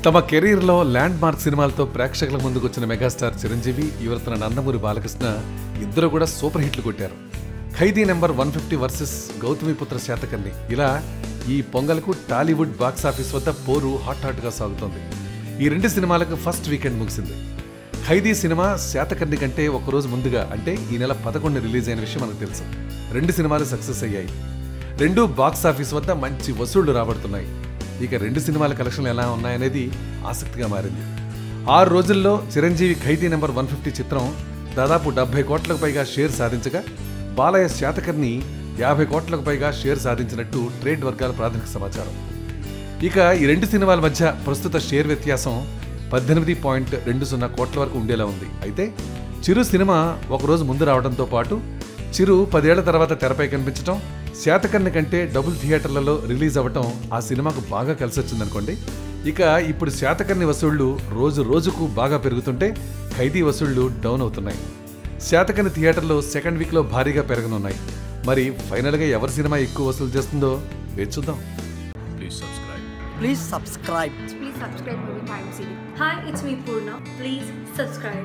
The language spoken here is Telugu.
తమ కెరీర్లో ల్యాండ్ మార్క్ సినిమాలతో ప్రేక్షకుల ముందుకు వచ్చిన మెగాస్టార్ చిరంజీవి, యువతన నందమూరి బాలకృష్ణ ఇద్దరు కూడా సూపర్ హిట్లు కొట్టారు. ఖైదీ నెంబర్ 150 వర్సెస్ గౌతమిపుత్ర శాతకర్ణి, ఇలా ఈ పొంగల్కు టాలీవుడ్ బాక్సాఫీస్ వద్ద పోరు హాట్గా సాగుతోంది. ఈ రెండు సినిమాలకు ఫస్ట్ వీకెండ్ ముగిసింది. ఖైదీ సినిమా శాతకర్ణి కంటే ఒకరోజు ముందుగా, అంటే ఈ నెల 11 రిలీజ్ అయిన విషయం మనకు తెలుసు. రెండు సినిమాలు సక్సెస్ అయ్యాయి. రెండు బాక్సాఫీస్ వద్ద మంచి వసూళ్లు రాబడుతున్నాయి. ఇక రెండు సినిమాల కలెక్షన్లు ఎలా ఉన్నాయనేది ఆసక్తిగా మారింది. 6 రోజుల్లో చిరంజీవి ఖైదీ నెంబర్ 150 చిత్రం దాదాపు 70 కోట్లకు పైగా షేర్ సాధించగా, బాలయ్య శాతకర్ణి 50 కోట్లకు పైగా షేర్ సాధించినట్టు ట్రేడ్ వర్గాల ప్రాథమిక సమాచారం. ఇక ఈ రెండు సినిమాల మధ్య ప్రస్తుత షేర్ వ్యత్యాసం 18.20 కోట్ల వరకు ఉండేలా ఉంది. అయితే చిరు సినిమా ఒకరోజు ముందు రావడంతో పాటు చిరు 10 ఏళ్ల తర్వాత తెరపై కనిపించడం, శాతకర్ణి కంటే డబుల్ థియేటర్లలో రిలీజ్ అవ్వటం ఆ సినిమాకు బాగా కలిసొచ్చిందనుకోండి. ఇక ఇప్పుడు శాతకర్ణి వసూళ్లు రోజు రోజుకు బాగా పెరుగుతుంటే ఖైదీ వసూళ్లు డౌన్ అవుతున్నాయి. శాతకర్ణి థియేటర్లో సెకండ్ వీక్లో భారీగా పెరగనున్నాయి. మరి ఫైనల్గా ఎవరి సినిమా ఎక్కువ వసూలు చేస్తుందో వేచి చూద్దాం. Please subscribe. Please subscribe Movie Time Series. Hi, it's me Purna. Please subscribe.